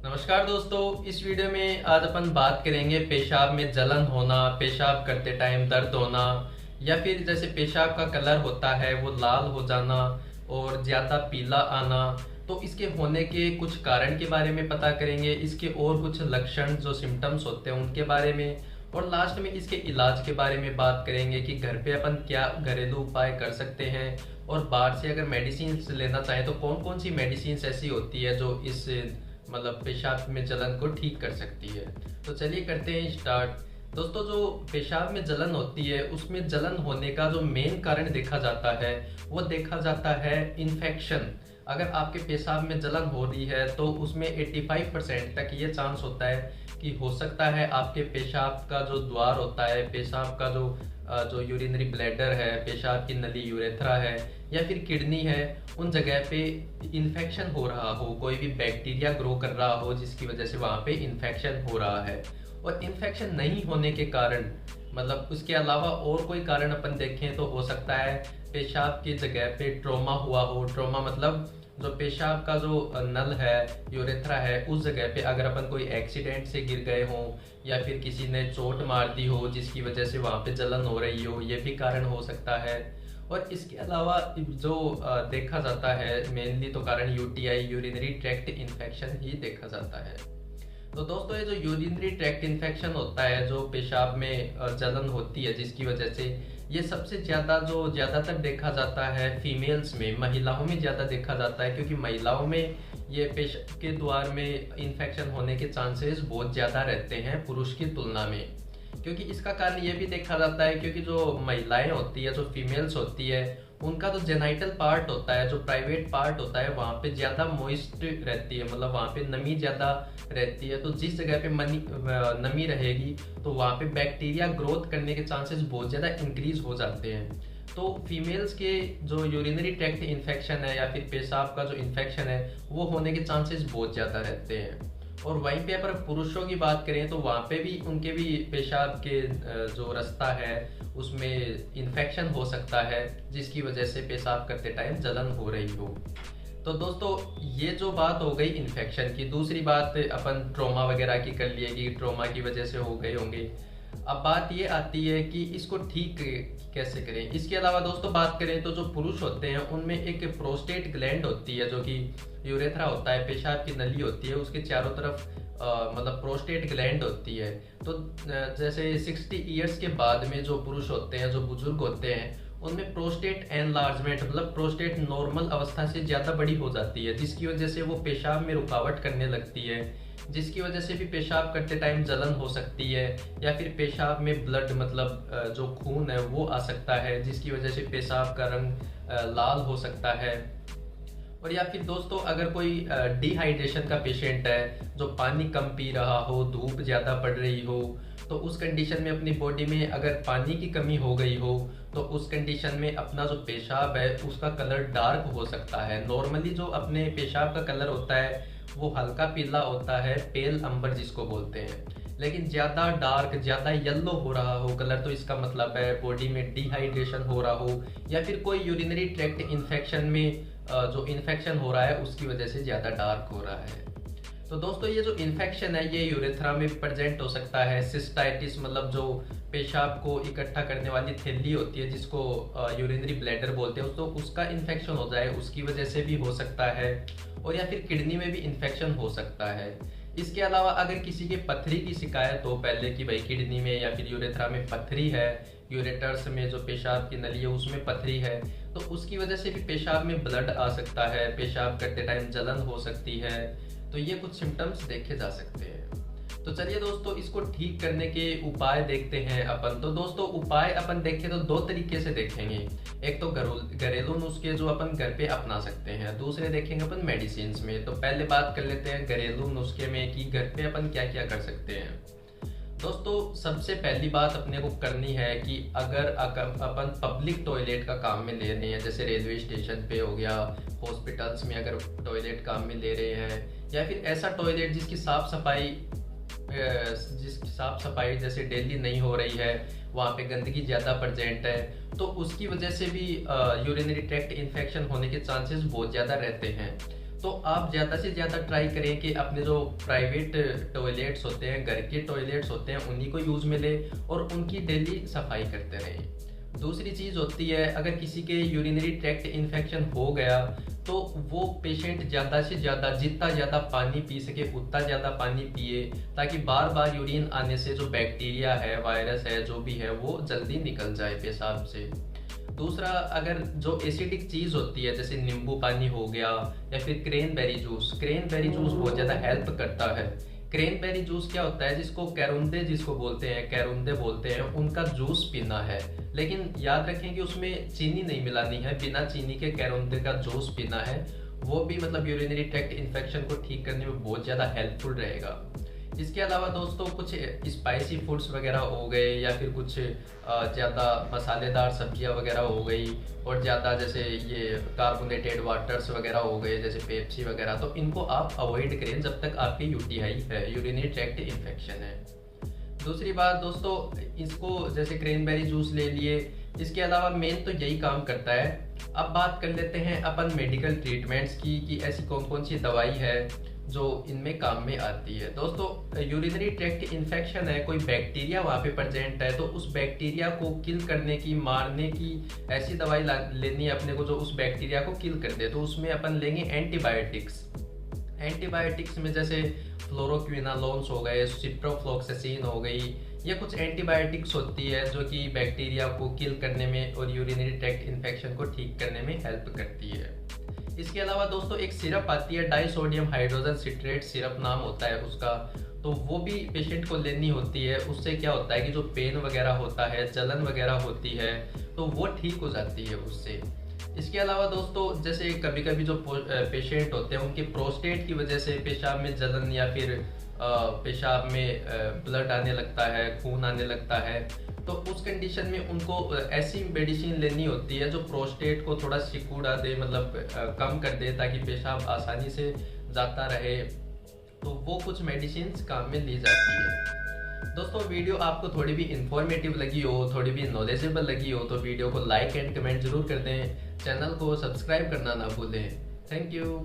नमस्कार दोस्तों, इस वीडियो में आज अपन बात करेंगे पेशाब में जलन होना, पेशाब करते टाइम दर्द होना या फिर जैसे पेशाब का कलर होता है वो लाल हो जाना और ज़्यादा पीला आना। तो इसके होने के कुछ कारण के बारे में पता करेंगे, इसके और कुछ लक्षण जो सिम्टम्स होते हैं उनके बारे में, और लास्ट में इसके इलाज के बारे में बात करेंगे कि घर पे अपन क्या घरेलू उपाय कर सकते हैं, और बाहर से अगर मेडिसिन लेना चाहें तो कौन कौन सी मेडिसिन ऐसी होती है जो इस पेशाब में जलन को ठीक कर सकती है। तो चलिए करते हैं स्टार्ट। दोस्तों, जो पेशाब में जलन होती है उसमें जलन होने का जो मेन कारण देखा जाता है वो देखा जाता है इन्फेक्शन। अगर आपके पेशाब में जलन हो रही है तो उसमें 85% तक ये चांस होता है कि हो सकता है आपके पेशाब का जो द्वार होता है, पेशाब का जो यूरिनरी ब्लैडर है, पेशाब की नली यूरेथ्रा है या फिर किडनी है, उन जगह पे इन्फेक्शन हो रहा हो, कोई भी बैक्टीरिया ग्रो कर रहा हो जिसकी वजह से वहाँ पे इन्फेक्शन हो रहा है। और इन्फेक्शन नहीं होने के कारण उसके अलावा और कोई कारण अपन देखें तो हो सकता है पेशाब की जगह पे ट्रॉमा हुआ हो। ट्रॉमा मतलब जो पेशाब का जो नल है, यूरेथ्रा है, उस जगह पे अगर अपन कोई एक्सीडेंट से गिर गए हों या फिर किसी ने चोट मार दी हो जिसकी वजह से वहाँ पे जलन हो रही हो, ये भी कारण हो सकता है। और इसके अलावा जो देखा जाता है मेनली तो कारण यूटीआई, यूरिनरी ट्रैक्ट इन्फेक्शन ही देखा जाता है। तो दोस्तों, ये जो यूरिनरी ट्रैक्ट इन्फेक्शन होता है, जो पेशाब में जलन होती है जिसकी वजह से, ये सबसे ज़्यादातर देखा जाता है फीमेल्स में, महिलाओं में ज़्यादा देखा जाता है, क्योंकि महिलाओं में ये पेशाब के द्वार में इन्फेक्शन होने के चांसेस बहुत ज़्यादा रहते हैं पुरुष की तुलना में। क्योंकि इसका कारण ये भी देखा जाता है क्योंकि जो महिलाएं होती है, जो फीमेल्स होती है, उनका जो जेनाइटल पार्ट होता है, जो प्राइवेट पार्ट होता है, वहाँ पे ज़्यादा मॉइस्ट रहती है, वहाँ पे नमी ज़्यादा रहती है। तो जिस जगह पे नमी रहेगी तो वहाँ पे बैक्टीरिया ग्रोथ करने के चांसेस बहुत ज़्यादा इंक्रीज हो जाते हैं। तो फीमेल्स के जो यूरिनरी ट्रैक्ट इन्फेक्शन है या फिर पेशाब का जो इन्फेक्शन है वो होने के चांसेस बहुत ज़्यादा रहते हैं। और वहीं पे अगर पुरुषों की बात करें तो वहाँ पे भी उनके भी पेशाब के जो रास्ता है उसमें इन्फेक्शन हो सकता है जिसकी वजह से पेशाब करते टाइम जलन हो रही हो। तो दोस्तों, ये जो बात हो गई इन्फेक्शन की। दूसरी बात अपन ट्रॉमा वगैरह की कर लिए कि ट्रॉमा की वजह से हो गए होंगे। अब बात ये आती है कि इसको ठीक कैसे करें। इसके अलावा दोस्तों बात करें तो जो पुरुष होते हैं उनमें एक प्रोस्टेट ग्लैंड होती है, जो कि यूरेथ्रा होता है, पेशाब की नली होती है, उसके चारों तरफ प्रोस्टेट ग्लैंड होती है। तो जैसे 60 ईयर्स के बाद में जो पुरुष होते हैं, जो बुजुर्ग होते हैं, उनमें प्रोस्टेट एनलार्जमेंट प्रोस्टेट नॉर्मल अवस्था से ज़्यादा बड़ी हो जाती है, जिसकी वजह से वो पेशाब में रुकावट करने लगती है, जिसकी वजह से भी पेशाब करते टाइम जलन हो सकती है, या फिर पेशाब में ब्लड जो खून है वो आ सकता है, जिसकी वजह से पेशाब का रंग लाल हो सकता है। और या फिर दोस्तों, अगर कोई डिहाइड्रेशन का पेशेंट है, जो पानी कम पी रहा हो, धूप ज़्यादा पड़ रही हो, तो उस कंडीशन में अपनी बॉडी में अगर पानी की कमी हो गई हो तो उस कंडीशन में अपना जो पेशाब है उसका कलर डार्क हो सकता है। नॉर्मली जो अपने पेशाब का कलर होता है वो हल्का पीला होता है, पेल अंबर जिसको बोलते हैं। लेकिन ज़्यादा डार्क, ज़्यादा येलो हो रहा हो कलर, तो इसका मतलब है बॉडी में डिहाइड्रेशन हो रहा हो या फिर कोई यूरिनरी ट्रैक्ट इन्फेक्शन में जो इन्फेक्शन हो रहा है उसकी वजह से ज़्यादा डार्क हो रहा है। तो दोस्तों, ये जो इन्फेक्शन है ये यूरेथ्रा में प्रेजेंट हो सकता है। सिस्टाइटिस जो पेशाब को इकट्ठा करने वाली थैली होती है जिसको यूरिनरी ब्लैडर बोलते हैं, तो उसका इन्फेक्शन हो जाए, उसकी वजह से भी हो सकता है। और या फिर किडनी में भी इन्फेक्शन हो सकता है। इसके अलावा अगर किसी के पथरी की शिकायत हो पहले कि भाई किडनी में या फिर यूरेथ्रा में पथरी है, यूरेटर्स में जो पेशाब की नली है उसमें पथरी है, तो उसकी वजह से भी पेशाब में ब्लड आ सकता है, पेशाब करते टाइम जलन हो सकती है। तो ये कुछ सिम्टम्स देखे जा सकते हैं। तो चलिए दोस्तों, इसको ठीक करने के उपाय देखते हैं अपन। तो दोस्तों, उपाय अपन देखें तो दो तरीके से देखेंगे। एक तो घरेलू नुस्खे जो अपन घर पे अपना सकते हैं, दूसरे देखेंगे अपन मेडिसिन में। तो पहले बात कर लेते हैं घरेलू नुस्खे में कि घर पे अपन क्या क्या कर सकते हैं। दोस्तों, सबसे पहली बात अपने को करनी है कि अगर अपन पब्लिक टॉयलेट का काम में ले रहे हैं, जैसे रेलवे स्टेशन पे हो गया, हॉस्पिटल्स में अगर टॉयलेट काम में ले रहे हैं, या फिर ऐसा टॉयलेट जिसकी साफ सफाई जैसे डेली नहीं हो रही है, वहाँ पे गंदगी ज़्यादा प्रेजेंट है, तो उसकी वजह से भी यूरिनरी ट्रैक्ट इन्फेक्शन होने के चांसेस बहुत ज़्यादा रहते हैं। तो आप ज़्यादा से ज़्यादा ट्राई करें कि अपने जो प्राइवेट टॉयलेट्स होते हैं, घर के टॉयलेट्स होते हैं, उन्हीं को यूज़ में ले और उनकी डेली सफाई करते रहें। दूसरी चीज़ होती है, अगर किसी के यूरिनरी ट्रैक्ट इन्फेक्शन हो गया तो वो पेशेंट ज़्यादा से ज़्यादा जितना ज़्यादा पानी पी सके उतना ज़्यादा पानी पिए, ताकि बार बार यूरिन आने से जो बैक्टीरिया है, वायरस है, जो भी है वो जल्दी निकल जाए पेशाब से। दूसरा, अगर जो एसिडिक चीज़ होती है जैसे नींबू पानी हो गया या फिर क्रेनबेरी जूस बहुत ज़्यादा हेल्प करता है। क्रेनबेरी जूस क्या होता है, जिसको कैरुंदे बोलते हैं, उनका जूस पीना है। लेकिन याद रखें कि उसमें चीनी नहीं मिलानी है, बिना चीनी के कैरुंदे का जूस पीना है। वो भी मतलब यूरिनरी ट्रैक्ट इन्फेक्शन को ठीक करने में बहुत ज़्यादा हेल्पफुल रहेगा। इसके अलावा दोस्तों कुछ स्पाइसी फूड्स वगैरह हो गए या फिर कुछ ज़्यादा मसालेदार सब्जियां वगैरह हो गई और ज़्यादा जैसे ये कार्बोनेटेड वाटर्स वगैरह हो गए जैसे पेप्सी वगैरह, तो इनको आप अवॉइड करें जब तक आपकी यूटीआई है, यूरिनरी ट्रैक्ट इन्फेक्शन है। दूसरी बात दोस्तों, इसको जैसे क्रेनबेरी जूस ले लिए, इसके अलावा मेन तो यही काम करता है। अब बात कर लेते हैं अपन मेडिकल ट्रीटमेंट्स की कि ऐसी कौन कौन सी दवाई है जो इनमें काम में आती है। दोस्तों, यूरिनरी ट्रैक्ट इन्फेक्शन है, कोई बैक्टीरिया वहाँ पे प्रेजेंट है, तो उस बैक्टीरिया को किल करने की, मारने की ऐसी दवाई लेनी है अपने को जो उस बैक्टीरिया को किल कर दे। तो उसमें अपन लेंगे एंटीबायोटिक्स में जैसे फ्लोरोक्विनालोन्स हो गए, सिप्रोफ्लॉक्सासिन हो गई, ये कुछ एंटीबायोटिक्स होती है जो कि बैक्टीरिया को किल करने में और यूरिनरी ट्रैक्ट इन्फेक्शन को ठीक करने में हेल्प करती है। इसके अलावा दोस्तों एक सिरप आती है, डाइसोडियम हाइड्रोजन सिट्रेट सिरप नाम होता है उसका, तो वो भी पेशेंट को लेनी होती है। उससे क्या होता है कि जो पेन वगैरह होता है, जलन वगैरह होती है, तो वो ठीक हो जाती है उससे। इसके अलावा दोस्तों जैसे कभी कभी जो पेशेंट होते हैं उनके प्रोस्टेट की वजह से पेशाब में जलन या फिर पेशाब में ब्लड आने लगता है, खून आने लगता है, तो उस कंडीशन में उनको ऐसी मेडिसिन लेनी होती है जो प्रोस्टेट को थोड़ा सिकुड़ा दे, मतलब कम कर दे, ताकि पेशाब आसानी से जाता रहे। तो वो कुछ मेडिसिन काम में ली जाती है। दोस्तों, वीडियो आपको थोड़ी भी इंफॉर्मेटिव लगी हो, थोड़ी भी नॉलेजेबल लगी हो, तो वीडियो को लाइक एंड कमेंट जरूर कर दें। चैनल को सब्सक्राइब करना ना भूलें। Thank you.